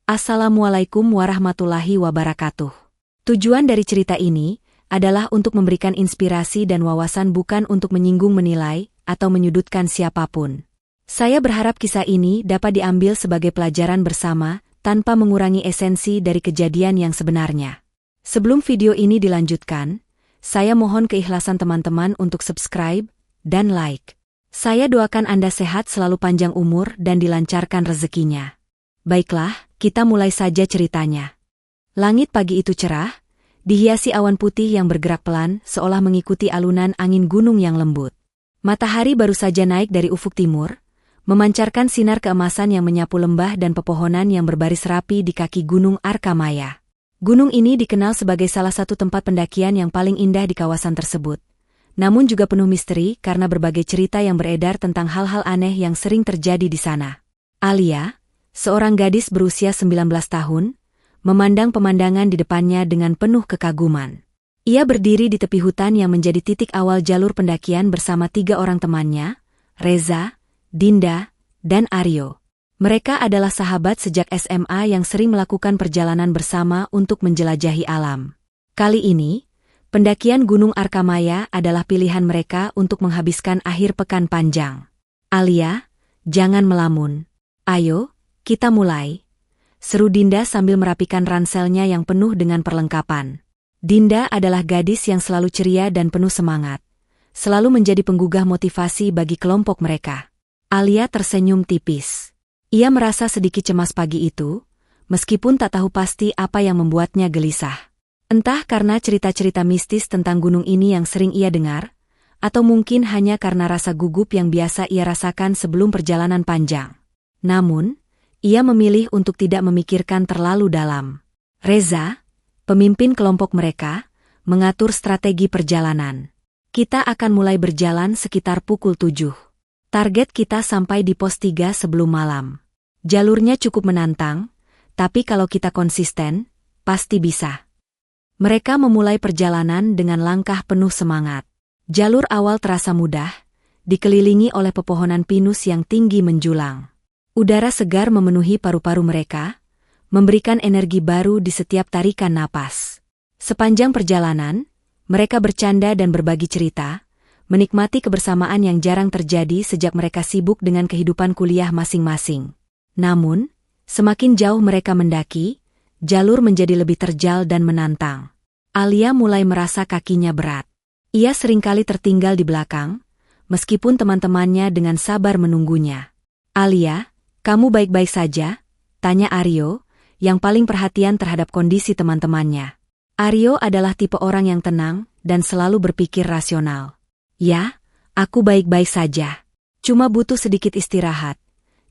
Assalamualaikum warahmatullahi wabarakatuh. Tujuan dari cerita ini adalah untuk memberikan inspirasi dan wawasan, bukan untuk menyinggung, menilai, atau menyudutkan siapapun. Saya berharap kisah ini dapat diambil sebagai pelajaran bersama, tanpa mengurangi esensi dari kejadian yang sebenarnya. Sebelum video ini dilanjutkan, saya mohon keikhlasan teman-teman untuk subscribe dan like. Saya doakan Anda sehat selalu, panjang umur, dan dilancarkan rezekinya. Baiklah, kita mulai saja ceritanya. Langit pagi itu cerah, dihiasi awan putih yang bergerak pelan, seolah mengikuti alunan angin gunung yang lembut. Matahari baru saja naik dari ufuk timur, memancarkan sinar keemasan yang menyapu lembah dan pepohonan yang berbaris rapi di kaki Gunung Arkamaya. Gunung ini dikenal sebagai salah satu tempat pendakian yang paling indah di kawasan tersebut. Namun juga penuh misteri karena berbagai cerita yang beredar tentang hal-hal aneh yang sering terjadi di sana. Alia, seorang gadis berusia 19 tahun, memandang pemandangan di depannya dengan penuh kekaguman. Ia berdiri di tepi hutan yang menjadi titik awal jalur pendakian bersama 3 orang temannya, Reza, Dinda, dan Aryo. Mereka adalah sahabat sejak SMA yang sering melakukan perjalanan bersama untuk menjelajahi alam. Kali ini, pendakian Gunung Arkamaya adalah pilihan mereka untuk menghabiskan akhir pekan panjang. Alia, jangan melamun. Ayo, kita mulai, seru Dinda sambil merapikan ranselnya yang penuh dengan perlengkapan. Dinda adalah gadis yang selalu ceria dan penuh semangat, selalu menjadi penggugah motivasi bagi kelompok mereka. Alia tersenyum tipis. Ia merasa sedikit cemas pagi itu, meskipun tak tahu pasti apa yang membuatnya gelisah. Entah karena cerita-cerita mistis tentang gunung ini yang sering ia dengar, atau mungkin hanya karena rasa gugup yang biasa ia rasakan sebelum perjalanan panjang. Namun, ia memilih untuk tidak memikirkan terlalu dalam. Reza, pemimpin kelompok mereka, mengatur strategi perjalanan. Kita akan mulai berjalan sekitar pukul 7. Target kita sampai di pos 3 sebelum malam. Jalurnya cukup menantang, tapi kalau kita konsisten, pasti bisa. Mereka memulai perjalanan dengan langkah penuh semangat. Jalur awal terasa mudah, dikelilingi oleh pepohonan pinus yang tinggi menjulang. Udara segar memenuhi paru-paru mereka, memberikan energi baru di setiap tarikan napas. Sepanjang perjalanan, mereka bercanda dan berbagi cerita, menikmati kebersamaan yang jarang terjadi sejak mereka sibuk dengan kehidupan kuliah masing-masing. Namun, semakin jauh mereka mendaki, jalur menjadi lebih terjal dan menantang. Alia mulai merasa kakinya berat. Ia seringkali tertinggal di belakang, meskipun teman-temannya dengan sabar menunggunya. Alia, kamu baik-baik saja? Tanya Aryo, yang paling perhatian terhadap kondisi teman-temannya. Aryo adalah tipe orang yang tenang dan selalu berpikir rasional. Ya, aku baik-baik saja. Cuma butuh sedikit istirahat,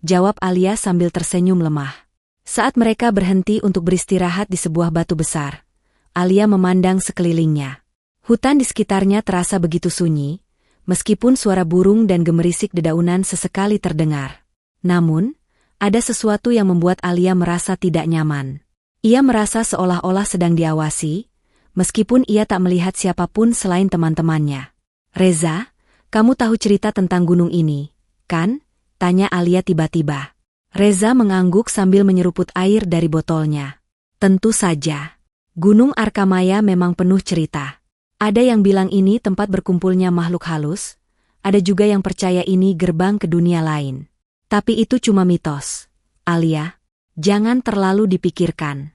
jawab Alia sambil tersenyum lemah. Saat mereka berhenti untuk beristirahat di sebuah batu besar, Alia memandang sekelilingnya. Hutan di sekitarnya terasa begitu sunyi, meskipun suara burung dan gemerisik dedaunan sesekali terdengar. Namun, ada sesuatu yang membuat Alia merasa tidak nyaman. Ia merasa seolah-olah sedang diawasi, meskipun ia tak melihat siapapun selain teman-temannya. Reza, kamu tahu cerita tentang gunung ini, kan? Tanya Alia tiba-tiba. Reza mengangguk sambil menyeruput air dari botolnya. Tentu saja. Gunung Arkamaya memang penuh cerita. Ada yang bilang ini tempat berkumpulnya makhluk halus, ada juga yang percaya ini gerbang ke dunia lain. Tapi itu cuma mitos. Alia, jangan terlalu dipikirkan.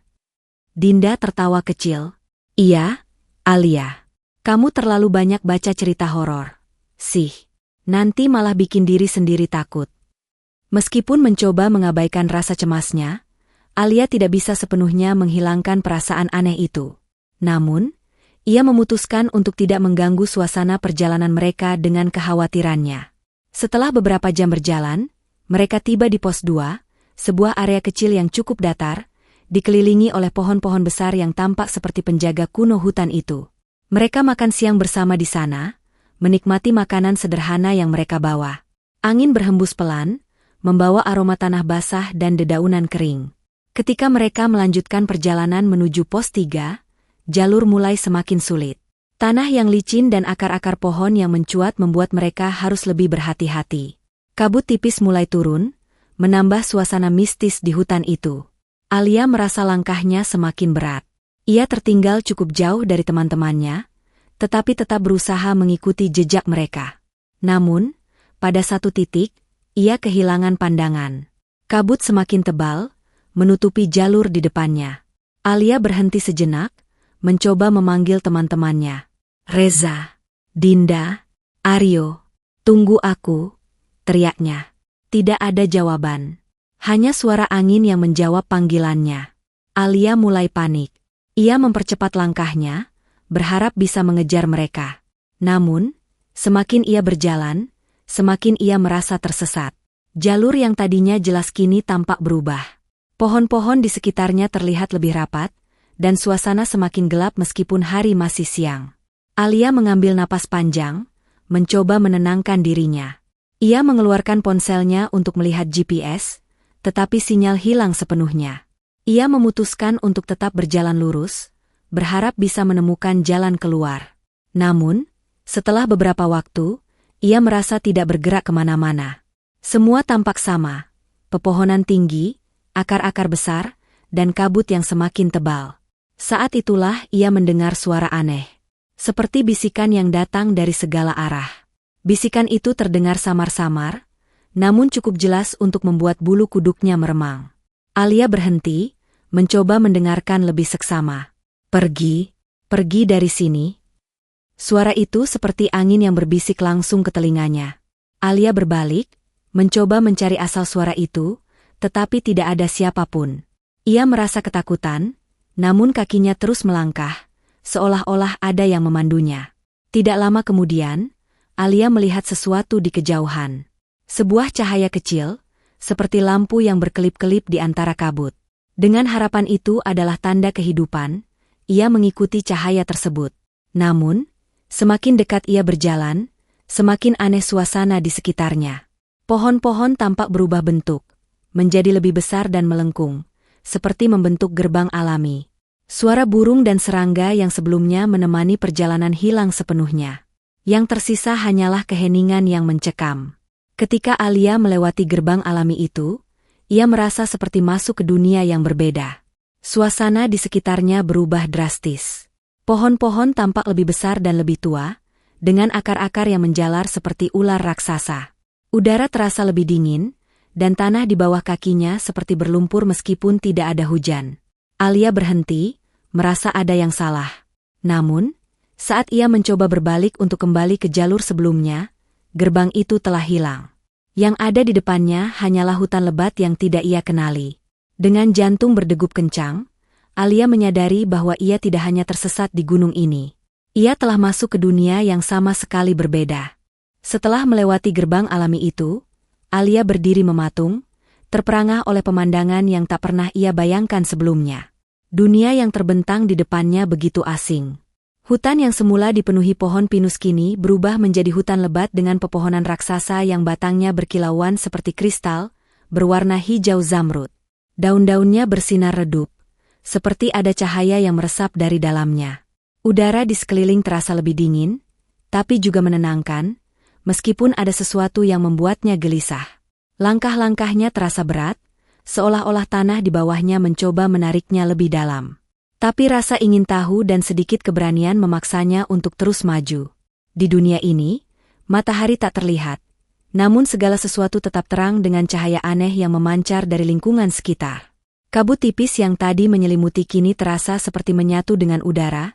Dinda tertawa kecil. Iya, Alia. Kamu terlalu banyak baca cerita horor. Sih, nanti malah bikin diri sendiri takut. Meskipun mencoba mengabaikan rasa cemasnya, Alia tidak bisa sepenuhnya menghilangkan perasaan aneh itu. Namun, ia memutuskan untuk tidak mengganggu suasana perjalanan mereka dengan kekhawatirannya. Setelah beberapa jam berjalan, mereka tiba di pos 2, sebuah area kecil yang cukup datar, dikelilingi oleh pohon-pohon besar yang tampak seperti penjaga kuno hutan itu. Mereka makan siang bersama di sana, menikmati makanan sederhana yang mereka bawa. Angin berhembus pelan, membawa aroma tanah basah dan dedaunan kering. Ketika mereka melanjutkan perjalanan menuju pos 3, jalur mulai semakin sulit. Tanah yang licin dan akar-akar pohon yang mencuat membuat mereka harus lebih berhati-hati. Kabut tipis mulai turun, menambah suasana mistis di hutan itu. Alia merasa langkahnya semakin berat. Ia tertinggal cukup jauh dari teman-temannya, tetapi tetap berusaha mengikuti jejak mereka. Namun, pada satu titik, ia kehilangan pandangan. Kabut semakin tebal, menutupi jalur di depannya. Alia berhenti sejenak, mencoba memanggil teman-temannya. Reza, Dinda, Aryo, tunggu aku, teriaknya. Tidak ada jawaban. Hanya suara angin yang menjawab panggilannya. Alia mulai panik. Ia mempercepat langkahnya, berharap bisa mengejar mereka. Namun, semakin ia berjalan, semakin ia merasa tersesat. Jalur yang tadinya jelas kini tampak berubah. Pohon-pohon di sekitarnya terlihat lebih rapat, dan suasana semakin gelap meskipun hari masih siang. Alia mengambil napas panjang, mencoba menenangkan dirinya. Ia mengeluarkan ponselnya untuk melihat GPS, tetapi sinyal hilang sepenuhnya. Ia memutuskan untuk tetap berjalan lurus, berharap bisa menemukan jalan keluar. Namun, setelah beberapa waktu, ia merasa tidak bergerak kemana-mana. Semua tampak sama, pepohonan tinggi, akar-akar besar, dan kabut yang semakin tebal. Saat itulah ia mendengar suara aneh. Seperti bisikan yang datang dari segala arah. Bisikan itu terdengar samar-samar, namun cukup jelas untuk membuat bulu kuduknya meremang. Alia berhenti, mencoba mendengarkan lebih seksama. Pergi dari sini. Suara itu seperti angin yang berbisik langsung ke telinganya. Alia berbalik, mencoba mencari asal suara itu, tetapi tidak ada siapapun. Ia merasa ketakutan, namun kakinya terus melangkah, seolah-olah ada yang memandunya. Tidak lama kemudian, Alia melihat sesuatu di kejauhan. Sebuah cahaya kecil, seperti lampu yang berkelip-kelip di antara kabut. Dengan harapan itu adalah tanda kehidupan, ia mengikuti cahaya tersebut. Namun, semakin dekat ia berjalan, semakin aneh suasana di sekitarnya. Pohon-pohon tampak berubah bentuk, menjadi lebih besar dan melengkung, seperti membentuk gerbang alami. Suara burung dan serangga yang sebelumnya menemani perjalanan hilang sepenuhnya. Yang tersisa hanyalah keheningan yang mencekam. Ketika Alia melewati gerbang alami itu, ia merasa seperti masuk ke dunia yang berbeda. Suasana di sekitarnya berubah drastis. Pohon-pohon tampak lebih besar dan lebih tua, dengan akar-akar yang menjalar seperti ular raksasa. Udara terasa lebih dingin, dan tanah di bawah kakinya seperti berlumpur meskipun tidak ada hujan. Alia berhenti, merasa ada yang salah. Namun, saat ia mencoba berbalik untuk kembali ke jalur sebelumnya, gerbang itu telah hilang. Yang ada di depannya hanyalah hutan lebat yang tidak ia kenali. Dengan jantung berdegup kencang, Alia menyadari bahwa ia tidak hanya tersesat di gunung ini. Ia telah masuk ke dunia yang sama sekali berbeda. Setelah melewati gerbang alami itu, Alia berdiri mematung, terperangah oleh pemandangan yang tak pernah ia bayangkan sebelumnya. Dunia yang terbentang di depannya begitu asing. Hutan yang semula dipenuhi pohon pinus kini berubah menjadi hutan lebat dengan pepohonan raksasa yang batangnya berkilauan seperti kristal, berwarna hijau zamrud. Daun-daunnya bersinar redup, seperti ada cahaya yang meresap dari dalamnya. Udara di sekeliling terasa lebih dingin, tapi juga menenangkan, meskipun ada sesuatu yang membuatnya gelisah. Langkah-langkahnya terasa berat, seolah-olah tanah di bawahnya mencoba menariknya lebih dalam. Tapi rasa ingin tahu dan sedikit keberanian memaksanya untuk terus maju. Di dunia ini, matahari tak terlihat, namun segala sesuatu tetap terang dengan cahaya aneh yang memancar dari lingkungan sekitar. Kabut tipis yang tadi menyelimuti kini terasa seperti menyatu dengan udara,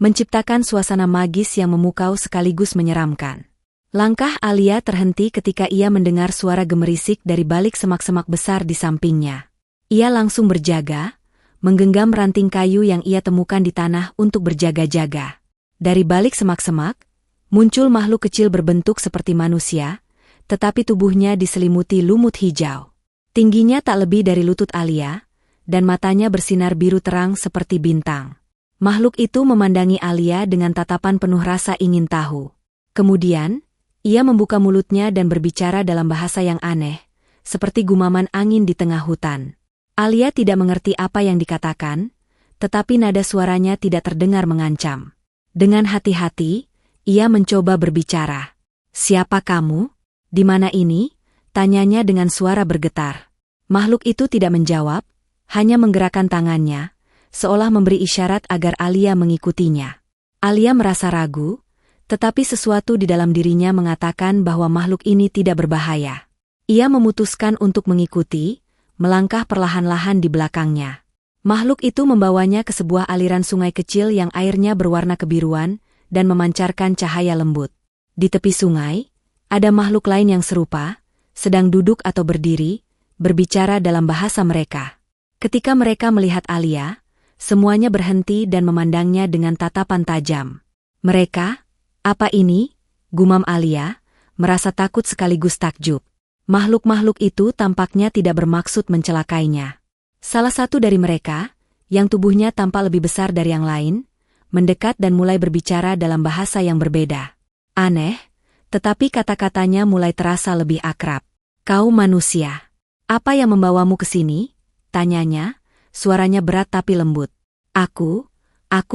menciptakan suasana magis yang memukau sekaligus menyeramkan. Langkah Alia terhenti ketika ia mendengar suara gemerisik dari balik semak-semak besar di sampingnya. Ia langsung berjaga, menggenggam ranting kayu yang ia temukan di tanah untuk berjaga-jaga. Dari balik semak-semak, muncul makhluk kecil berbentuk seperti manusia, tetapi tubuhnya diselimuti lumut hijau. Tingginya tak lebih dari lutut Alia, dan matanya bersinar biru terang seperti bintang. Makhluk itu memandangi Alia dengan tatapan penuh rasa ingin tahu. Kemudian, ia membuka mulutnya dan berbicara dalam bahasa yang aneh, seperti gumaman angin di tengah hutan. Alia tidak mengerti apa yang dikatakan, tetapi nada suaranya tidak terdengar mengancam. Dengan hati-hati, ia mencoba berbicara. "Siapa kamu? Di mana ini?" tanyanya dengan suara bergetar. Makhluk itu tidak menjawab, hanya menggerakkan tangannya, seolah memberi isyarat agar Alia mengikutinya. Alia merasa ragu, tetapi sesuatu di dalam dirinya mengatakan bahwa makhluk ini tidak berbahaya. Ia memutuskan untuk mengikuti, melangkah perlahan-lahan di belakangnya. Makhluk itu membawanya ke sebuah aliran sungai kecil yang airnya berwarna kebiruan dan memancarkan cahaya lembut. Di tepi sungai, ada makhluk lain yang serupa, sedang duduk atau berdiri, berbicara dalam bahasa mereka. Ketika mereka melihat Alia, semuanya berhenti dan memandangnya dengan tatapan tajam. Mereka, "Apa ini?" gumam Alia, merasa takut sekaligus takjub. Makhluk-makhluk itu tampaknya tidak bermaksud mencelakainya. Salah satu dari mereka, yang tubuhnya tampak lebih besar dari yang lain, mendekat dan mulai berbicara dalam bahasa yang berbeda. Aneh, tetapi kata-katanya mulai terasa lebih akrab. "Kau manusia. Apa yang membawamu ke sini?" tanyanya, suaranya berat tapi lembut. Aku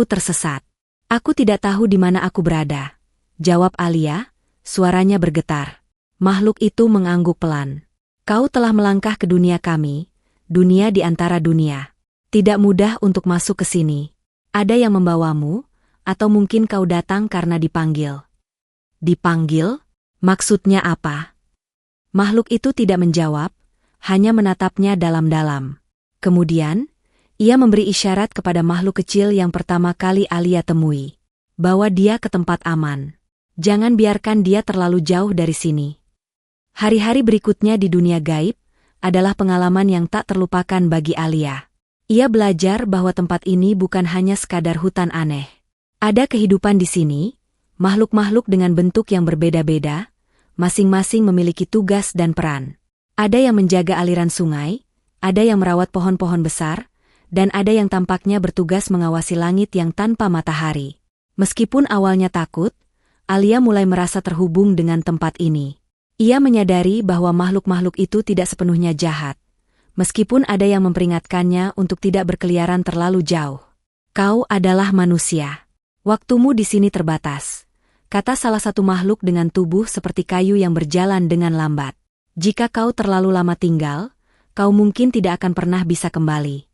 tersesat. Aku tidak tahu di mana aku berada," jawab Alia, suaranya bergetar. Makhluk itu mengangguk pelan. "Kau telah melangkah ke dunia kami, dunia di antara dunia. Tidak mudah untuk masuk ke sini. Ada yang membawamu, atau mungkin kau datang karena dipanggil." "Dipanggil? Maksudnya apa?" Makhluk itu tidak menjawab, hanya menatapnya dalam-dalam. Kemudian, ia memberi isyarat kepada makhluk kecil yang pertama kali Alia temui. "Bawa dia ke tempat aman. Jangan biarkan dia terlalu jauh dari sini." Hari-hari berikutnya di dunia gaib adalah pengalaman yang tak terlupakan bagi Alia. Ia belajar bahwa tempat ini bukan hanya sekadar hutan aneh. Ada kehidupan di sini, makhluk-makhluk dengan bentuk yang berbeda-beda, masing-masing memiliki tugas dan peran. Ada yang menjaga aliran sungai, ada yang merawat pohon-pohon besar, dan ada yang tampaknya bertugas mengawasi langit yang tanpa matahari. Meskipun awalnya takut, Alia mulai merasa terhubung dengan tempat ini. Ia menyadari bahwa makhluk-makhluk itu tidak sepenuhnya jahat, meskipun ada yang memperingatkannya untuk tidak berkeliaran terlalu jauh. "Kau adalah manusia. Waktumu di sini terbatas," kata salah satu makhluk dengan tubuh seperti kayu yang berjalan dengan lambat. "Jika kau terlalu lama tinggal, kau mungkin tidak akan pernah bisa kembali."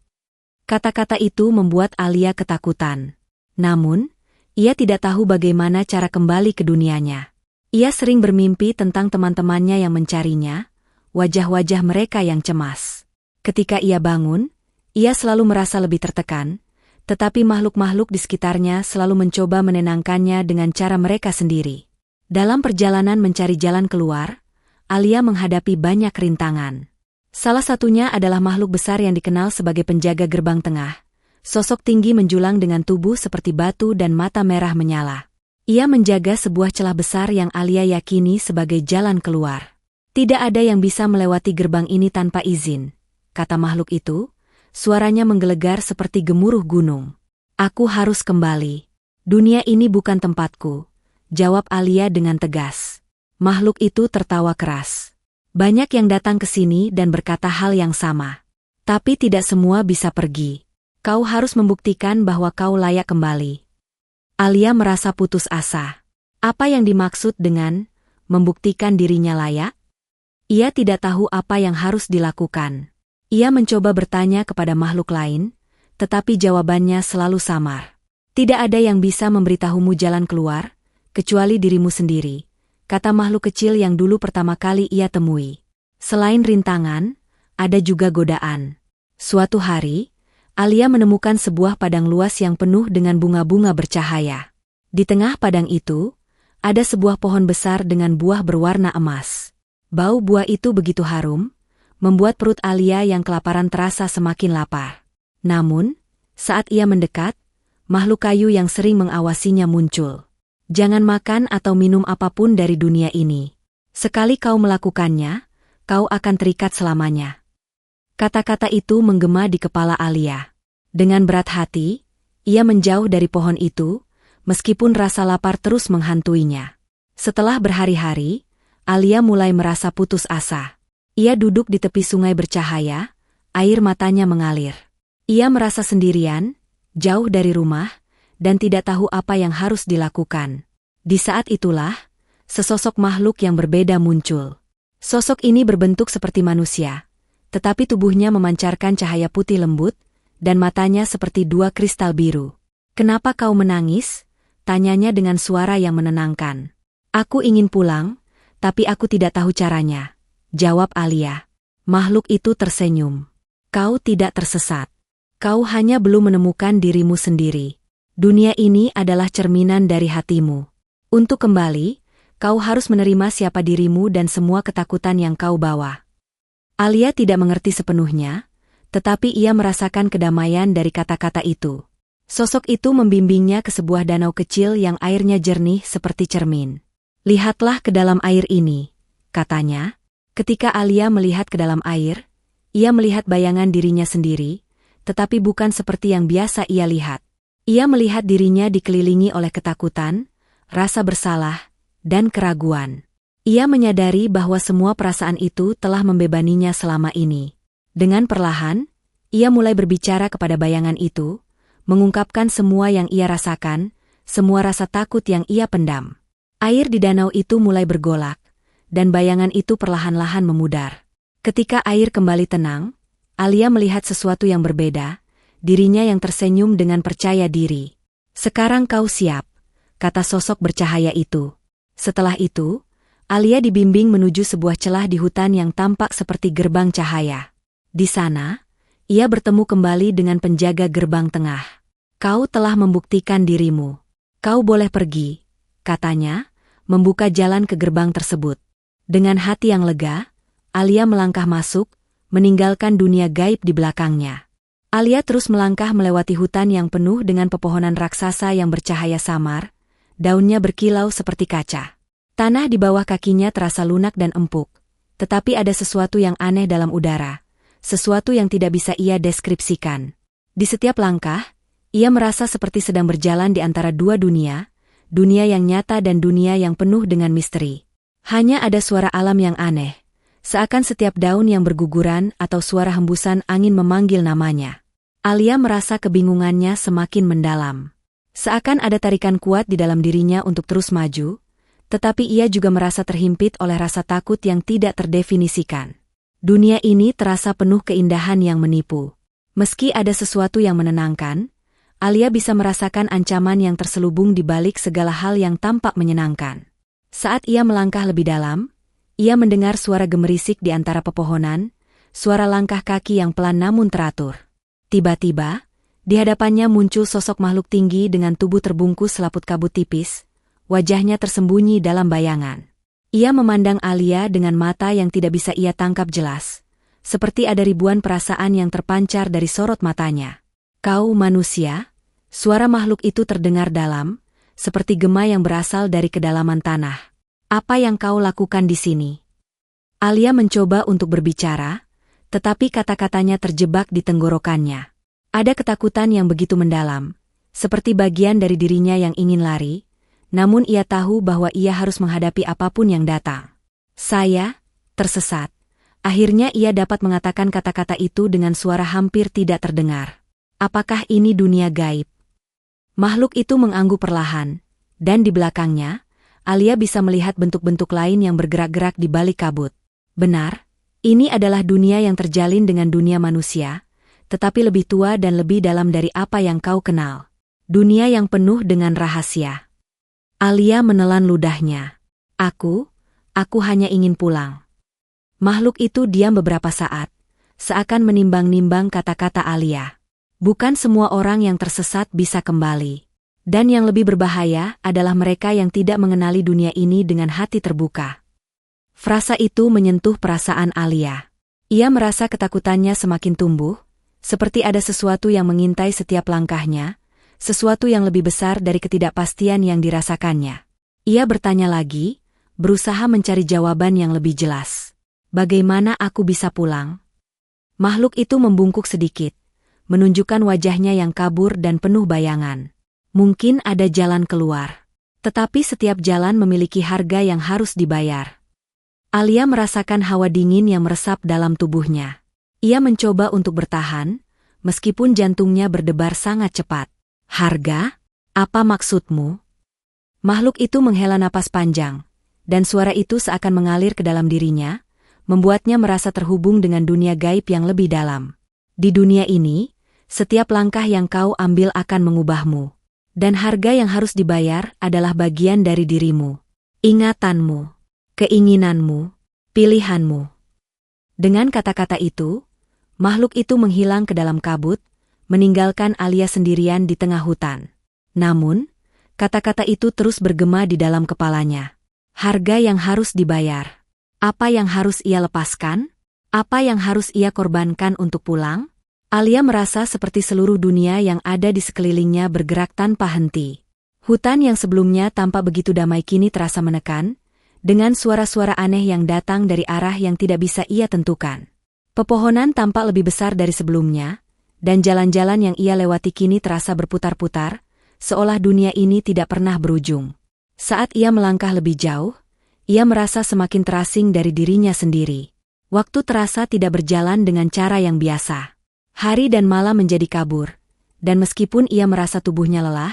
Kata-kata itu membuat Alia ketakutan. Namun, ia tidak tahu bagaimana cara kembali ke dunianya. Ia sering bermimpi tentang teman-temannya yang mencarinya, wajah-wajah mereka yang cemas. Ketika ia bangun, ia selalu merasa lebih tertekan, tetapi makhluk-makhluk di sekitarnya selalu mencoba menenangkannya dengan cara mereka sendiri. Dalam perjalanan mencari jalan keluar, Alia menghadapi banyak rintangan. Salah satunya adalah makhluk besar yang dikenal sebagai penjaga gerbang tengah. Sosok tinggi menjulang dengan tubuh seperti batu dan mata merah menyala. Ia menjaga sebuah celah besar yang Alia yakini sebagai jalan keluar. "Tidak ada yang bisa melewati gerbang ini tanpa izin," kata makhluk itu, suaranya menggelegar seperti gemuruh gunung. "Aku harus kembali. Dunia ini bukan tempatku," jawab Alia dengan tegas. Makhluk itu tertawa keras. "Banyak yang datang ke sini dan berkata hal yang sama. Tapi tidak semua bisa pergi. Kau harus membuktikan bahwa kau layak kembali." Alia merasa putus asa. Apa yang dimaksud dengan membuktikan dirinya layak? Ia tidak tahu apa yang harus dilakukan. Ia mencoba bertanya kepada makhluk lain, tetapi jawabannya selalu samar. "Tidak ada yang bisa memberitahumu jalan keluar, kecuali dirimu sendiri," kata makhluk kecil yang dulu pertama kali ia temui. "Selain rintangan, ada juga godaan." Suatu hari, Alia menemukan sebuah padang luas yang penuh dengan bunga-bunga bercahaya. Di tengah padang itu, ada sebuah pohon besar dengan buah berwarna emas. Bau buah itu begitu harum, membuat perut Alia yang kelaparan terasa semakin lapar. Namun, saat ia mendekat, makhluk kayu yang sering mengawasinya muncul. "Jangan makan atau minum apapun dari dunia ini. Sekali kau melakukannya, kau akan terikat selamanya." Kata-kata itu menggema di kepala Alia. Dengan berat hati, ia menjauh dari pohon itu, meskipun rasa lapar terus menghantuinya. Setelah berhari-hari, Alia mulai merasa putus asa. Ia duduk di tepi sungai bercahaya, air matanya mengalir. Ia merasa sendirian, jauh dari rumah, dan tidak tahu apa yang harus dilakukan. Di saat itulah, sesosok makhluk yang berbeda muncul. Sosok ini berbentuk seperti manusia, tetapi tubuhnya memancarkan cahaya putih lembut, dan matanya seperti dua kristal biru. "Kenapa kau menangis?" tanyanya dengan suara yang menenangkan. "Aku ingin pulang, tapi aku tidak tahu caranya," jawab Alia. Makhluk itu tersenyum. "Kau tidak tersesat. Kau hanya belum menemukan dirimu sendiri. Dunia ini adalah cerminan dari hatimu. Untuk kembali, kau harus menerima siapa dirimu dan semua ketakutan yang kau bawa." Alia tidak mengerti sepenuhnya, tetapi ia merasakan kedamaian dari kata-kata itu. Sosok itu membimbingnya ke sebuah danau kecil yang airnya jernih seperti cermin. "Lihatlah ke dalam air ini," katanya. Ketika Alia melihat ke dalam air, ia melihat bayangan dirinya sendiri, tetapi bukan seperti yang biasa ia lihat. Ia melihat dirinya dikelilingi oleh ketakutan, rasa bersalah, dan keraguan. Ia menyadari bahwa semua perasaan itu telah membebaninya selama ini. Dengan perlahan, ia mulai berbicara kepada bayangan itu, mengungkapkan semua yang ia rasakan, semua rasa takut yang ia pendam. Air di danau itu mulai bergolak, dan bayangan itu perlahan-lahan memudar. Ketika air kembali tenang, Alia melihat sesuatu yang berbeda, dirinya yang tersenyum dengan percaya diri. "Sekarang kau siap," kata sosok bercahaya itu. Setelah itu, Alia dibimbing menuju sebuah celah di hutan yang tampak seperti gerbang cahaya. Di sana, ia bertemu kembali dengan penjaga gerbang tengah. "Kau telah membuktikan dirimu. Kau boleh pergi," katanya, membuka jalan ke gerbang tersebut. Dengan hati yang lega, Alia melangkah masuk, meninggalkan dunia gaib di belakangnya. Alia terus melangkah melewati hutan yang penuh dengan pepohonan raksasa yang bercahaya samar, daunnya berkilau seperti kaca. Tanah di bawah kakinya terasa lunak dan empuk, tetapi ada sesuatu yang aneh dalam udara, sesuatu yang tidak bisa ia deskripsikan. Di setiap langkah, ia merasa seperti sedang berjalan di antara dua dunia, dunia yang nyata dan dunia yang penuh dengan misteri. Hanya ada suara alam yang aneh, seakan setiap daun yang berguguran atau suara hembusan angin memanggil namanya. Alia merasa kebingungannya semakin mendalam. Seakan ada tarikan kuat di dalam dirinya untuk terus maju, tetapi ia juga merasa terhimpit oleh rasa takut yang tidak terdefinisikan. Dunia ini terasa penuh keindahan yang menipu. Meski ada sesuatu yang menenangkan, Alia bisa merasakan ancaman yang terselubung di balik segala hal yang tampak menyenangkan. Saat ia melangkah lebih dalam, ia mendengar suara gemerisik di antara pepohonan, suara langkah kaki yang pelan namun teratur. Tiba-tiba, di hadapannya muncul sosok makhluk tinggi dengan tubuh terbungkus selaput kabut tipis, wajahnya tersembunyi dalam bayangan. Ia memandang Alia dengan mata yang tidak bisa ia tangkap jelas, seperti ada ribuan perasaan yang terpancar dari sorot matanya. "Kau manusia?" Suara makhluk itu terdengar dalam, seperti gema yang berasal dari kedalaman tanah. "Apa yang kau lakukan di sini?" Alia mencoba untuk berbicara, tetapi kata-katanya terjebak di tenggorokannya. Ada ketakutan yang begitu mendalam, seperti bagian dari dirinya yang ingin lari, namun ia tahu bahwa ia harus menghadapi apapun yang datang. "Saya tersesat." Akhirnya ia dapat mengatakan kata-kata itu dengan suara hampir tidak terdengar. "Apakah ini dunia gaib?" Makhluk itu mengangguk perlahan, dan di belakangnya, Alia bisa melihat bentuk-bentuk lain yang bergerak-gerak di balik kabut. "Benar, ini adalah dunia yang terjalin dengan dunia manusia, tetapi lebih tua dan lebih dalam dari apa yang kau kenal. Dunia yang penuh dengan rahasia." Alia menelan ludahnya. Aku hanya ingin pulang." Makhluk itu diam beberapa saat, seakan menimbang-nimbang kata-kata Alia. Bukan semua orang yang tersesat bisa kembali. Dan yang lebih berbahaya adalah mereka yang tidak mengenali dunia ini dengan hati terbuka. Frasa itu menyentuh perasaan Alia. Ia merasa ketakutannya semakin tumbuh, seperti ada sesuatu yang mengintai setiap langkahnya, sesuatu yang lebih besar dari ketidakpastian yang dirasakannya. Ia bertanya lagi, berusaha mencari jawaban yang lebih jelas. "Bagaimana aku bisa pulang?" Makhluk itu membungkuk sedikit, menunjukkan wajahnya yang kabur dan penuh bayangan. "Mungkin ada jalan keluar. Tetapi setiap jalan memiliki harga yang harus dibayar." Alia merasakan hawa dingin yang meresap dalam tubuhnya. Ia mencoba untuk bertahan, meskipun jantungnya berdebar sangat cepat. "Harga? Apa maksudmu?" Makhluk itu menghela napas panjang, dan suara itu seakan mengalir ke dalam dirinya, membuatnya merasa terhubung dengan dunia gaib yang lebih dalam. Di dunia ini, setiap langkah yang kau ambil akan mengubahmu. Dan harga yang harus dibayar adalah bagian dari dirimu. Ingatanmu, keinginanmu, pilihanmu. Dengan kata-kata itu, makhluk itu menghilang ke dalam kabut, meninggalkan Alia sendirian di tengah hutan. Namun, kata-kata itu terus bergema di dalam kepalanya. Harga yang harus dibayar. Apa yang harus ia lepaskan? Apa yang harus ia korbankan untuk pulang? Alia merasa seperti seluruh dunia yang ada di sekelilingnya bergerak tanpa henti. Hutan yang sebelumnya tampak begitu damai kini terasa menekan, dengan suara-suara aneh yang datang dari arah yang tidak bisa ia tentukan. Pepohonan tampak lebih besar dari sebelumnya, dan jalan-jalan yang ia lewati kini terasa berputar-putar, seolah dunia ini tidak pernah berujung. Saat ia melangkah lebih jauh, ia merasa semakin terasing dari dirinya sendiri. Waktu terasa tidak berjalan dengan cara yang biasa. Hari dan malam menjadi kabur, dan meskipun ia merasa tubuhnya lelah,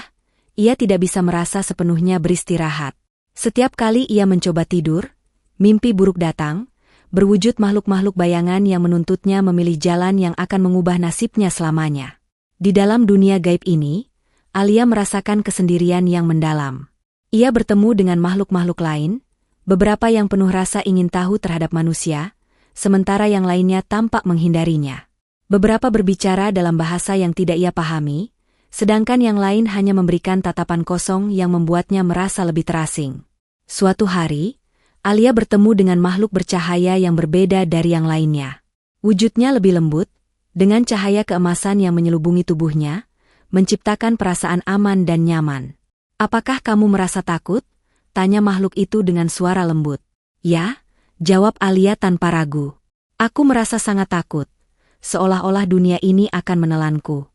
ia tidak bisa merasa sepenuhnya beristirahat. Setiap kali ia mencoba tidur, mimpi buruk datang, berwujud makhluk-makhluk bayangan yang menuntutnya memilih jalan yang akan mengubah nasibnya selamanya. Di dalam dunia gaib ini, Alia merasakan kesendirian yang mendalam. Ia bertemu dengan makhluk-makhluk lain, beberapa yang penuh rasa ingin tahu terhadap manusia, sementara yang lainnya tampak menghindarinya. Beberapa berbicara dalam bahasa yang tidak ia pahami, sedangkan yang lain hanya memberikan tatapan kosong yang membuatnya merasa lebih terasing. Suatu hari, Alia bertemu dengan makhluk bercahaya yang berbeda dari yang lainnya. Wujudnya lebih lembut, dengan cahaya keemasan yang menyelubungi tubuhnya, menciptakan perasaan aman dan nyaman. "Apakah kamu merasa takut?" tanya makhluk itu dengan suara lembut. "Ya," jawab Alia tanpa ragu. "Aku merasa sangat takut, seolah-olah dunia ini akan menelanku."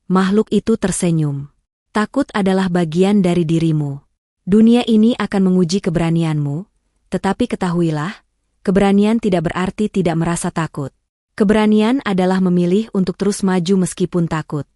Makhluk itu tersenyum. "Takut adalah bagian dari dirimu. Dunia ini akan menguji keberanianmu, tetapi ketahuilah, keberanian tidak berarti tidak merasa takut. Keberanian adalah memilih untuk terus maju meskipun takut."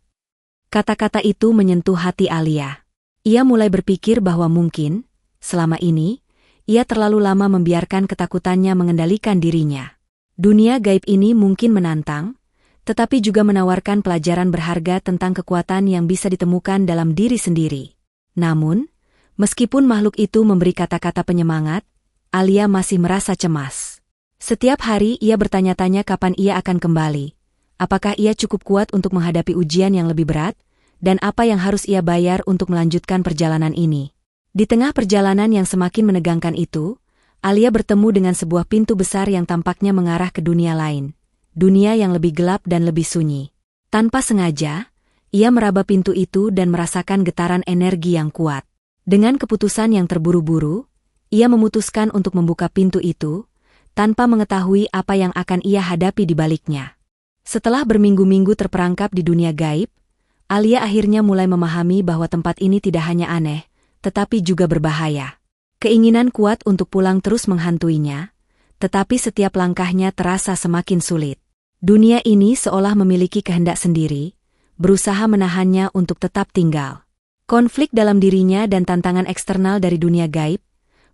Kata-kata itu menyentuh hati Alia. Ia mulai berpikir bahwa mungkin, selama ini, ia terlalu lama membiarkan ketakutannya mengendalikan dirinya. Dunia gaib ini mungkin menantang, tetapi juga menawarkan pelajaran berharga tentang kekuatan yang bisa ditemukan dalam diri sendiri. Namun, meskipun makhluk itu memberi kata-kata penyemangat, Alia masih merasa cemas. Setiap hari ia bertanya-tanya kapan ia akan kembali. Apakah ia cukup kuat untuk menghadapi ujian yang lebih berat, dan apa yang harus ia bayar untuk melanjutkan perjalanan ini. Di tengah perjalanan yang semakin menegangkan itu, Alia bertemu dengan sebuah pintu besar yang tampaknya mengarah ke dunia lain. Dunia yang lebih gelap dan lebih sunyi. Tanpa sengaja, ia meraba pintu itu dan merasakan getaran energi yang kuat. Dengan keputusan yang terburu-buru, ia memutuskan untuk membuka pintu itu, tanpa mengetahui apa yang akan ia hadapi di baliknya. Setelah berminggu-minggu terperangkap di dunia gaib, Alia akhirnya mulai memahami bahwa tempat ini tidak hanya aneh, tetapi juga berbahaya. Keinginan kuat untuk pulang terus menghantuinya, tetapi setiap langkahnya terasa semakin sulit. Dunia ini seolah memiliki kehendak sendiri, berusaha menahannya untuk tetap tinggal. Konflik dalam dirinya dan tantangan eksternal dari dunia gaib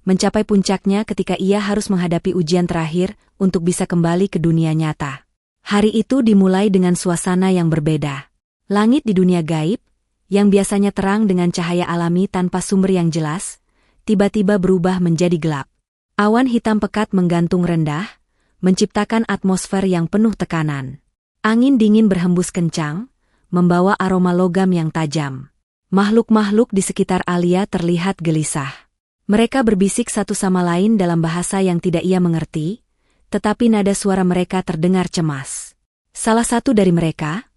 mencapai puncaknya ketika ia harus menghadapi ujian terakhir untuk bisa kembali ke dunia nyata. Hari itu dimulai dengan suasana yang berbeda. Langit di dunia gaib, yang biasanya terang dengan cahaya alami tanpa sumber yang jelas, tiba-tiba berubah menjadi gelap. Awan hitam pekat menggantung rendah, menciptakan atmosfer yang penuh tekanan. Angin dingin berhembus kencang, membawa aroma logam yang tajam. Makhluk-makhluk di sekitar Alia terlihat gelisah. Mereka berbisik satu sama lain dalam bahasa yang tidak ia mengerti, tetapi nada suara mereka terdengar cemas. Salah satu dari mereka,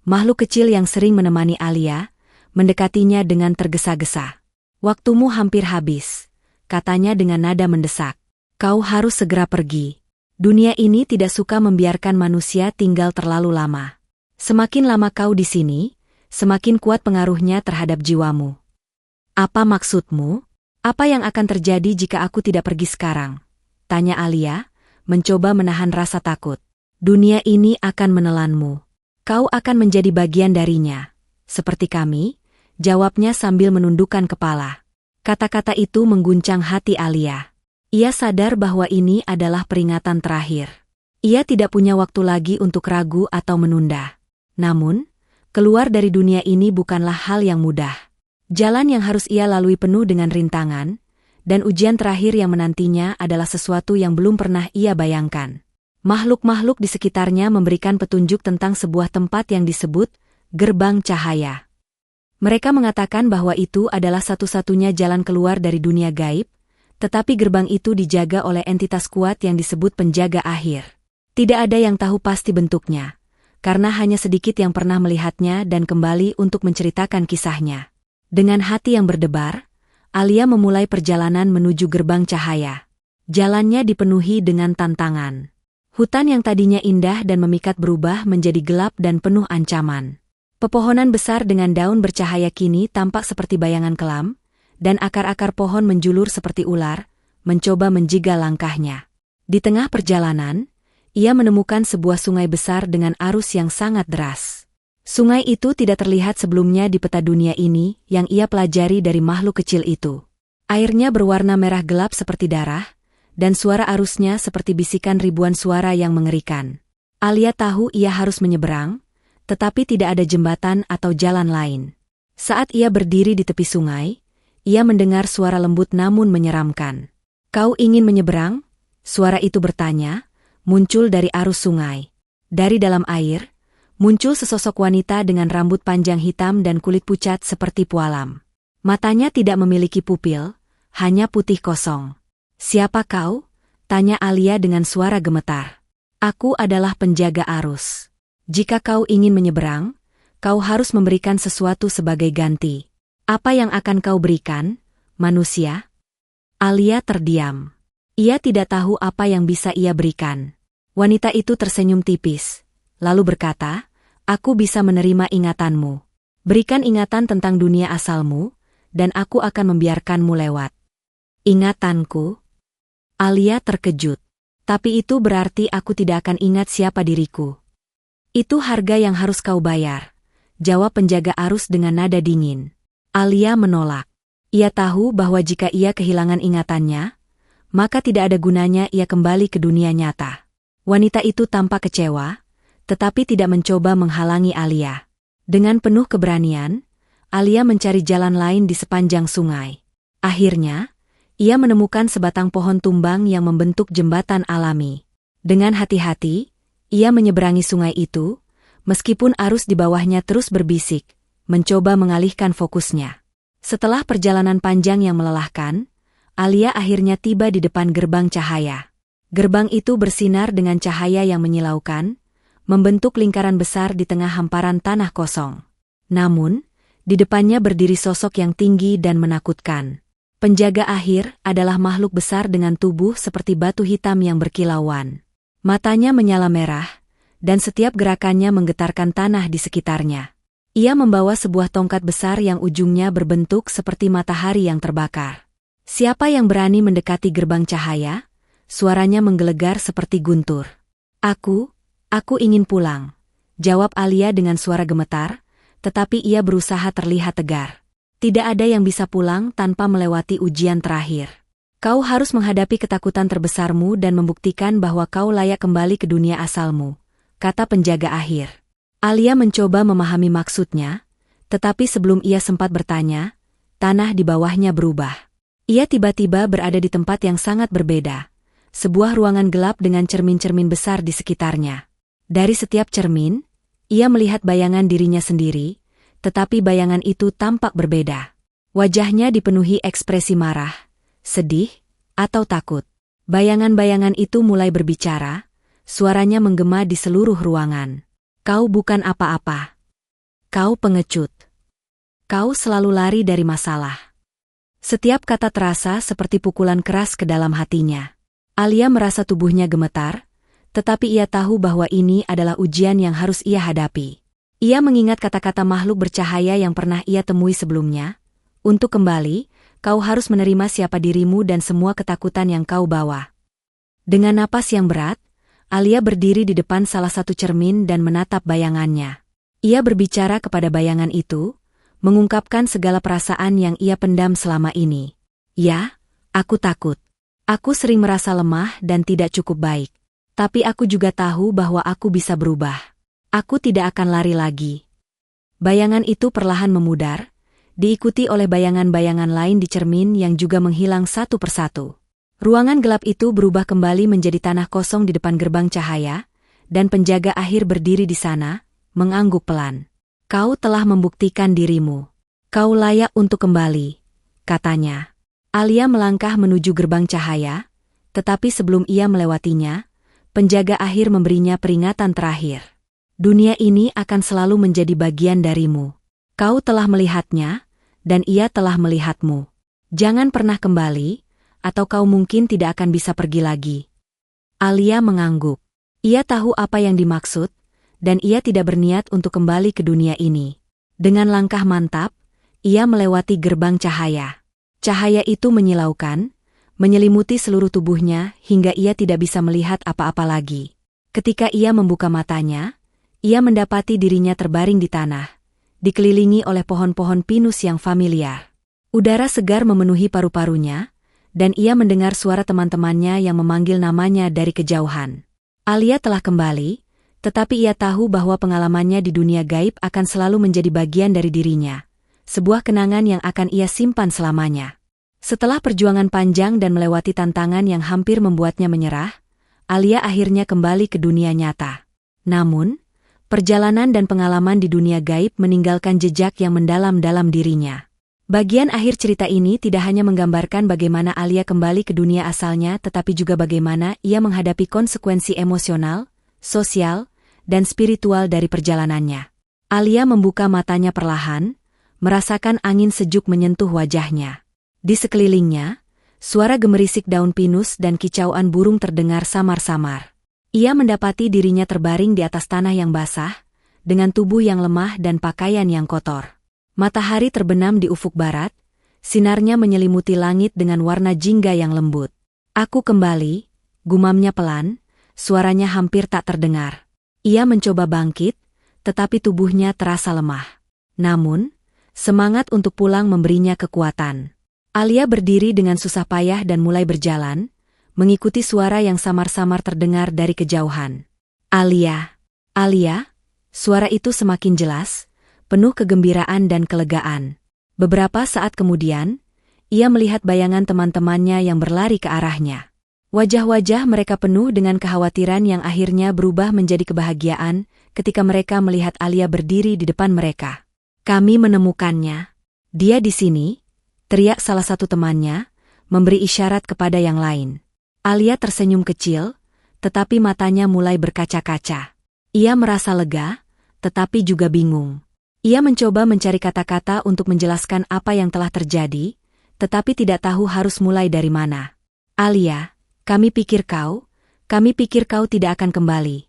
makhluk kecil yang sering menemani Alia, mendekatinya dengan tergesa-gesa. "Waktumu hampir habis," katanya dengan nada mendesak. "Kau harus segera pergi. Dunia ini tidak suka membiarkan manusia tinggal terlalu lama. Semakin lama kau di sini, semakin kuat pengaruhnya terhadap jiwamu." "Apa maksudmu? Apa yang akan terjadi jika aku tidak pergi sekarang?" tanya Alia, mencoba menahan rasa takut. "Dunia ini akan menelanmu. Kau akan menjadi bagian darinya. Seperti kami," jawabnya sambil menundukkan kepala. Kata-kata itu mengguncang hati Alia. Ia sadar bahwa ini adalah peringatan terakhir. Ia tidak punya waktu lagi untuk ragu atau menunda. Namun, keluar dari dunia ini bukanlah hal yang mudah. Jalan yang harus ia lalui penuh dengan rintangan, dan ujian terakhir yang menantinya adalah sesuatu yang belum pernah ia bayangkan. Makhluk-makhluk di sekitarnya memberikan petunjuk tentang sebuah tempat yang disebut gerbang cahaya. Mereka mengatakan bahwa itu adalah satu-satunya jalan keluar dari dunia gaib, tetapi gerbang itu dijaga oleh entitas kuat yang disebut penjaga akhir. Tidak ada yang tahu pasti bentuknya, karena hanya sedikit yang pernah melihatnya dan kembali untuk menceritakan kisahnya. Dengan hati yang berdebar, Alia memulai perjalanan menuju gerbang cahaya. Jalannya dipenuhi dengan tantangan. Hutan yang tadinya indah dan memikat berubah menjadi gelap dan penuh ancaman. Pepohonan besar dengan daun bercahaya kini tampak seperti bayangan kelam, dan akar-akar pohon menjulur seperti ular, mencoba menjegal langkahnya. Di tengah perjalanan, ia menemukan sebuah sungai besar dengan arus yang sangat deras. Sungai itu tidak terlihat sebelumnya di peta dunia ini yang ia pelajari dari makhluk kecil itu. Airnya berwarna merah gelap seperti darah, dan suara arusnya seperti bisikan ribuan suara yang mengerikan. Alia tahu ia harus menyeberang, tetapi tidak ada jembatan atau jalan lain. Saat ia berdiri di tepi sungai, ia mendengar suara lembut namun menyeramkan. "Kau ingin menyeberang?" Suara itu bertanya, muncul dari arus sungai. Dari dalam air, muncul sesosok wanita dengan rambut panjang hitam dan kulit pucat seperti pualam. Matanya tidak memiliki pupil, hanya putih kosong. "Siapa kau?" tanya Alia dengan suara gemetar. "Aku adalah penjaga arus. Jika kau ingin menyeberang, kau harus memberikan sesuatu sebagai ganti. Apa yang akan kau berikan, manusia?" Alia terdiam. Ia tidak tahu apa yang bisa ia berikan. Wanita itu tersenyum tipis, lalu berkata, "Aku bisa menerima ingatanmu. Berikan ingatan tentang dunia asalmu, dan aku akan membiarkanmu lewat." "Ingatanku?" Alia terkejut. "Tapi itu berarti aku tidak akan ingat siapa diriku." "Itu harga yang harus kau bayar," jawab penjaga arus dengan nada dingin. Alia menolak. Ia tahu bahwa jika ia kehilangan ingatannya, maka tidak ada gunanya ia kembali ke dunia nyata. Wanita itu tampak kecewa, tetapi tidak mencoba menghalangi Alia. Dengan penuh keberanian, Alia mencari jalan lain di sepanjang sungai. Akhirnya, ia menemukan sebatang pohon tumbang yang membentuk jembatan alami. Dengan hati-hati, ia menyeberangi sungai itu, meskipun arus di bawahnya terus berbisik, mencoba mengalihkan fokusnya. Setelah perjalanan panjang yang melelahkan, Alia akhirnya tiba di depan gerbang cahaya. Gerbang itu bersinar dengan cahaya yang menyilaukan, membentuk lingkaran besar di tengah hamparan tanah kosong. Namun, di depannya berdiri sosok yang tinggi dan menakutkan. Penjaga akhir adalah makhluk besar dengan tubuh seperti batu hitam yang berkilauan. Matanya menyala merah, dan setiap gerakannya menggetarkan tanah di sekitarnya. Ia membawa sebuah tongkat besar yang ujungnya berbentuk seperti matahari yang terbakar. "Siapa yang berani mendekati gerbang cahaya?" Suaranya menggelegar seperti guntur. Aku ingin pulang," jawab Alia dengan suara gemetar, tetapi ia berusaha terlihat tegar. "Tidak ada yang bisa pulang tanpa melewati ujian terakhir. Kau harus menghadapi ketakutan terbesarmu dan membuktikan bahwa kau layak kembali ke dunia asalmu," kata penjaga akhir. Alia mencoba memahami maksudnya, tetapi sebelum ia sempat bertanya, tanah di bawahnya berubah. Ia tiba-tiba berada di tempat yang sangat berbeda, sebuah ruangan gelap dengan cermin-cermin besar di sekitarnya. Dari setiap cermin, ia melihat bayangan dirinya sendiri, tetapi bayangan itu tampak berbeda. Wajahnya dipenuhi ekspresi marah, sedih, atau takut. Bayangan-bayangan itu mulai berbicara, suaranya menggema di seluruh ruangan. "Kau bukan apa-apa. Kau pengecut. Kau selalu lari dari masalah." Setiap kata terasa seperti pukulan keras ke dalam hatinya. Alia merasa tubuhnya gemetar, tetapi ia tahu bahwa ini adalah ujian yang harus ia hadapi. Ia mengingat kata-kata makhluk bercahaya yang pernah ia temui sebelumnya. "Untuk kembali, kau harus menerima siapa dirimu dan semua ketakutan yang kau bawa." Dengan napas yang berat, Alia berdiri di depan salah satu cermin dan menatap bayangannya. Ia berbicara kepada bayangan itu, mengungkapkan segala perasaan yang ia pendam selama ini. "Ya, aku takut. Aku sering merasa lemah dan tidak cukup baik. Tapi aku juga tahu bahwa aku bisa berubah. Aku tidak akan lari lagi. Bayangan itu perlahan memudar, diikuti oleh bayangan-bayangan lain di cermin yang juga menghilang satu persatu. Ruangan gelap itu berubah kembali menjadi tanah kosong di depan gerbang cahaya, dan penjaga akhir berdiri di sana, mengangguk pelan. Kau telah membuktikan dirimu. Kau layak untuk kembali, katanya. Alia melangkah menuju gerbang cahaya, tetapi sebelum ia melewatinya, penjaga akhir memberinya peringatan terakhir. Dunia ini akan selalu menjadi bagian darimu. Kau telah melihatnya, dan ia telah melihatmu. Jangan pernah kembali, atau kau mungkin tidak akan bisa pergi lagi. Alia mengangguk. Ia tahu apa yang dimaksud, dan ia tidak berniat untuk kembali ke dunia ini. Dengan langkah mantap, ia melewati gerbang cahaya. Cahaya itu menyilaukan, menyelimuti seluruh tubuhnya hingga ia tidak bisa melihat apa-apa lagi. Ketika ia membuka matanya, ia mendapati dirinya terbaring di tanah, dikelilingi oleh pohon-pohon pinus yang familiar. Udara segar memenuhi paru-parunya, dan ia mendengar suara teman-temannya yang memanggil namanya dari kejauhan. Alia telah kembali, tetapi ia tahu bahwa pengalamannya di dunia gaib akan selalu menjadi bagian dari dirinya. Sebuah kenangan yang akan ia simpan selamanya. Setelah perjuangan panjang dan melewati tantangan yang hampir membuatnya menyerah, Alia akhirnya kembali ke dunia nyata. Namun, perjalanan dan pengalaman di dunia gaib meninggalkan jejak yang mendalam dalam dirinya. Bagian akhir cerita ini tidak hanya menggambarkan bagaimana Alia kembali ke dunia asalnya, tetapi juga bagaimana ia menghadapi konsekuensi emosional, sosial, dan spiritual dari perjalanannya. Alia membuka matanya perlahan, merasakan angin sejuk menyentuh wajahnya. Di sekelilingnya, suara gemerisik daun pinus dan kicauan burung terdengar samar-samar. Ia mendapati dirinya terbaring di atas tanah yang basah, dengan tubuh yang lemah dan pakaian yang kotor. Matahari terbenam di ufuk barat, sinarnya menyelimuti langit dengan warna jingga yang lembut. Aku kembali, gumamnya pelan, suaranya hampir tak terdengar. Ia mencoba bangkit, tetapi tubuhnya terasa lemah. Namun, semangat untuk pulang memberinya kekuatan. Alia berdiri dengan susah payah dan mulai berjalan, mengikuti suara yang samar-samar terdengar dari kejauhan. Alia, Alia, suara itu semakin jelas, penuh kegembiraan dan kelegaan. Beberapa saat kemudian, ia melihat bayangan teman-temannya yang berlari ke arahnya. Wajah-wajah mereka penuh dengan kekhawatiran yang akhirnya berubah menjadi kebahagiaan ketika mereka melihat Alia berdiri di depan mereka. Kami menemukannya. Dia di sini, teriak salah satu temannya, memberi isyarat kepada yang lain. Alia tersenyum kecil, tetapi matanya mulai berkaca-kaca. Ia merasa lega, tetapi juga bingung. Ia mencoba mencari kata-kata untuk menjelaskan apa yang telah terjadi, tetapi tidak tahu harus mulai dari mana. Alia, kami pikir kau tidak akan kembali,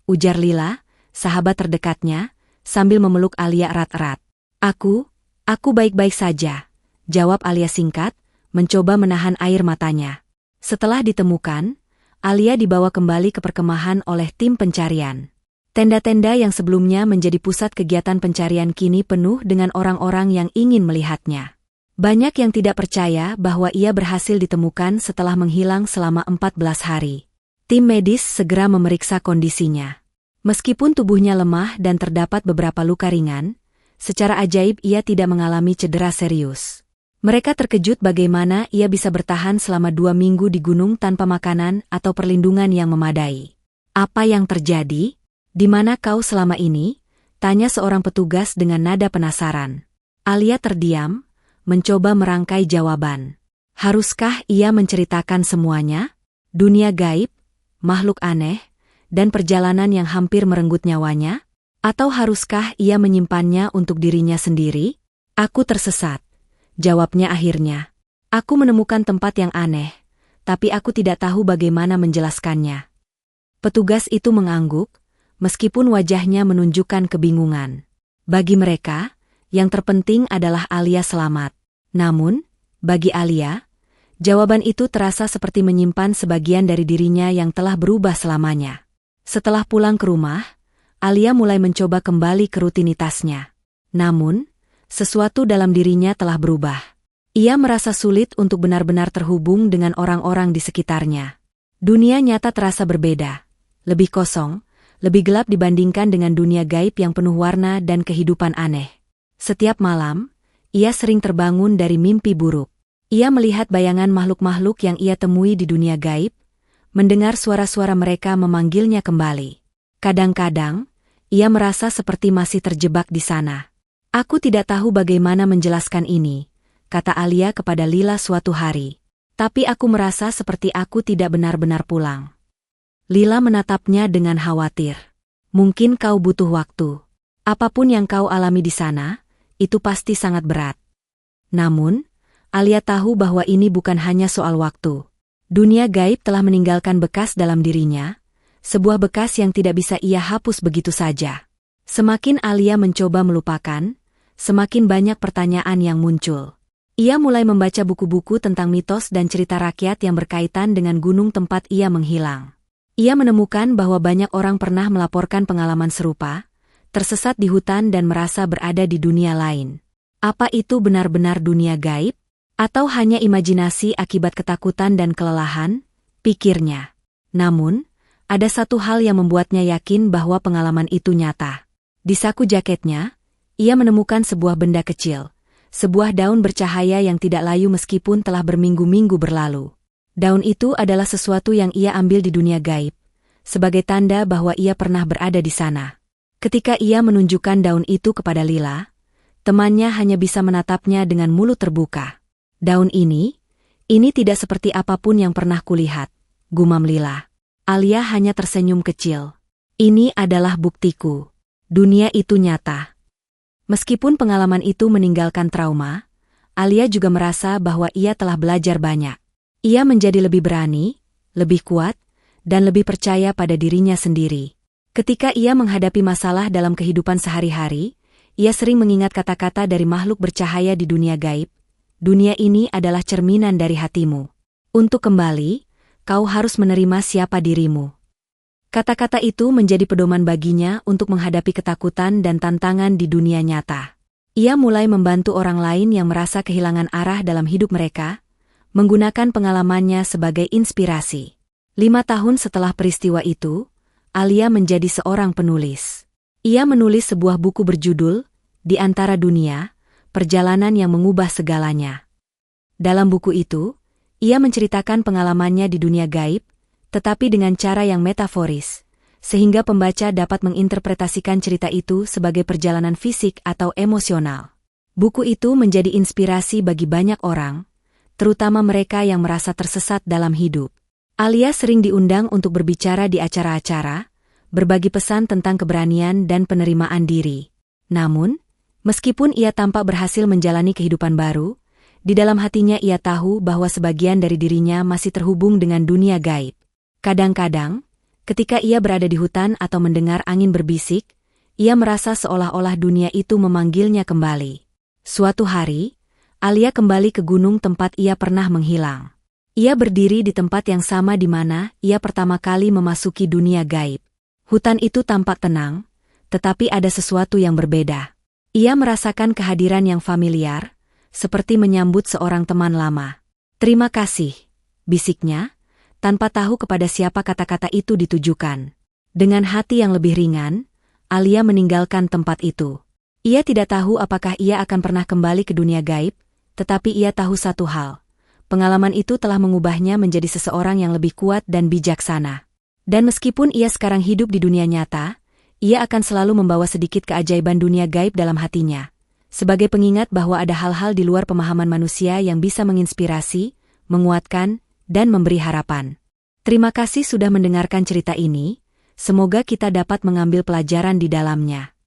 ujar Lila, sahabat terdekatnya, sambil memeluk Alia erat-erat. Aku baik-baik saja, jawab Alia singkat, mencoba menahan air matanya. Setelah ditemukan, Alia dibawa kembali ke perkemahan oleh tim pencarian. Tenda-tenda yang sebelumnya menjadi pusat kegiatan pencarian kini penuh dengan orang-orang yang ingin melihatnya. Banyak yang tidak percaya bahwa ia berhasil ditemukan setelah menghilang selama 14 hari. Tim medis segera memeriksa kondisinya. Meskipun tubuhnya lemah dan terdapat beberapa luka ringan, secara ajaib ia tidak mengalami cedera serius. Mereka terkejut bagaimana ia bisa bertahan selama 2 minggu di gunung tanpa makanan atau perlindungan yang memadai. Apa yang terjadi? Di mana kau selama ini? Tanya seorang petugas dengan nada penasaran. Alia terdiam, mencoba merangkai jawaban. Haruskah ia menceritakan semuanya? Dunia gaib, makhluk aneh, dan perjalanan yang hampir merenggut nyawanya? Atau haruskah ia menyimpannya untuk dirinya sendiri? Aku tersesat, jawabnya akhirnya. Aku menemukan tempat yang aneh, tapi aku tidak tahu bagaimana menjelaskannya. Petugas itu mengangguk, meskipun wajahnya menunjukkan kebingungan. Bagi mereka, yang terpenting adalah Alia selamat. Namun, bagi Alia, jawaban itu terasa seperti menyimpan sebagian dari dirinya yang telah berubah selamanya. Setelah pulang ke rumah, Alia mulai mencoba kembali ke rutinitasnya. Namun, sesuatu dalam dirinya telah berubah. Ia merasa sulit untuk benar-benar terhubung dengan orang-orang di sekitarnya. Dunia nyata terasa berbeda, lebih kosong, lebih gelap dibandingkan dengan dunia gaib yang penuh warna dan kehidupan aneh. Setiap malam, ia sering terbangun dari mimpi buruk. Ia melihat bayangan makhluk-makhluk yang ia temui di dunia gaib, mendengar suara-suara mereka memanggilnya kembali. Kadang-kadang, ia merasa seperti masih terjebak di sana. "Aku tidak tahu bagaimana menjelaskan ini," kata Alia kepada Lila suatu hari. "Tapi aku merasa seperti aku tidak benar-benar pulang." Lila menatapnya dengan khawatir. "Mungkin kau butuh waktu. Apapun yang kau alami di sana, itu pasti sangat berat." Namun, Alia tahu bahwa ini bukan hanya soal waktu. Dunia gaib telah meninggalkan bekas dalam dirinya, sebuah bekas yang tidak bisa ia hapus begitu saja. Semakin Alia mencoba melupakan, semakin banyak pertanyaan yang muncul. Ia mulai membaca buku-buku tentang mitos dan cerita rakyat yang berkaitan dengan gunung tempat ia menghilang. Ia menemukan bahwa banyak orang pernah melaporkan pengalaman serupa, tersesat di hutan dan merasa berada di dunia lain. Apa itu benar-benar dunia gaib? Atau hanya imajinasi akibat ketakutan dan kelelahan? Pikirnya. Namun, ada satu hal yang membuatnya yakin bahwa pengalaman itu nyata. Di saku jaketnya, ia menemukan sebuah benda kecil. Sebuah daun bercahaya yang tidak layu meskipun telah berminggu-minggu berlalu. Daun itu adalah sesuatu yang ia ambil di dunia gaib, sebagai tanda bahwa ia pernah berada di sana. Ketika ia menunjukkan daun itu kepada Lila, temannya hanya bisa menatapnya dengan mulut terbuka. "Daun ini tidak seperti apapun yang pernah kulihat," gumam Lila. Alia hanya tersenyum kecil. "Ini adalah buktiku. Dunia itu nyata." Meskipun pengalaman itu meninggalkan trauma, Alia juga merasa bahwa ia telah belajar banyak. Ia menjadi lebih berani, lebih kuat, dan lebih percaya pada dirinya sendiri. Ketika ia menghadapi masalah dalam kehidupan sehari-hari, ia sering mengingat kata-kata dari makhluk bercahaya di dunia gaib. "Dunia ini adalah cerminan dari hatimu. Untuk kembali, kau harus menerima siapa dirimu." Kata-kata itu menjadi pedoman baginya untuk menghadapi ketakutan dan tantangan di dunia nyata. Ia mulai membantu orang lain yang merasa kehilangan arah dalam hidup mereka, menggunakan pengalamannya sebagai inspirasi. 5 tahun setelah peristiwa itu, Alia menjadi seorang penulis. Ia menulis sebuah buku berjudul, Di Antara Dunia, Perjalanan yang Mengubah Segalanya. Dalam buku itu, ia menceritakan pengalamannya di dunia gaib, tetapi dengan cara yang metaforis, sehingga pembaca dapat menginterpretasikan cerita itu sebagai perjalanan fisik atau emosional. Buku itu menjadi inspirasi bagi banyak orang, terutama mereka yang merasa tersesat dalam hidup. Alia sering diundang untuk berbicara di acara-acara, berbagi pesan tentang keberanian dan penerimaan diri. Namun, meskipun ia tampak berhasil menjalani kehidupan baru, di dalam hatinya ia tahu bahwa sebagian dari dirinya masih terhubung dengan dunia gaib. Kadang-kadang, ketika ia berada di hutan atau mendengar angin berbisik, ia merasa seolah-olah dunia itu memanggilnya kembali. Suatu hari, Alia kembali ke gunung tempat ia pernah menghilang. Ia berdiri di tempat yang sama di mana ia pertama kali memasuki dunia gaib. Hutan itu tampak tenang, tetapi ada sesuatu yang berbeda. Ia merasakan kehadiran yang familiar, seperti menyambut seorang teman lama. "Terima kasih," bisiknya, tanpa tahu kepada siapa kata-kata itu ditujukan. Dengan hati yang lebih ringan, Alia meninggalkan tempat itu. Ia tidak tahu apakah ia akan pernah kembali ke dunia gaib, tetapi ia tahu satu hal. Pengalaman itu telah mengubahnya menjadi seseorang yang lebih kuat dan bijaksana. Dan meskipun ia sekarang hidup di dunia nyata, ia akan selalu membawa sedikit keajaiban dunia gaib dalam hatinya, sebagai pengingat bahwa ada hal-hal di luar pemahaman manusia yang bisa menginspirasi, menguatkan, dan memberi harapan. Terima kasih sudah mendengarkan cerita ini, semoga kita dapat mengambil pelajaran di dalamnya.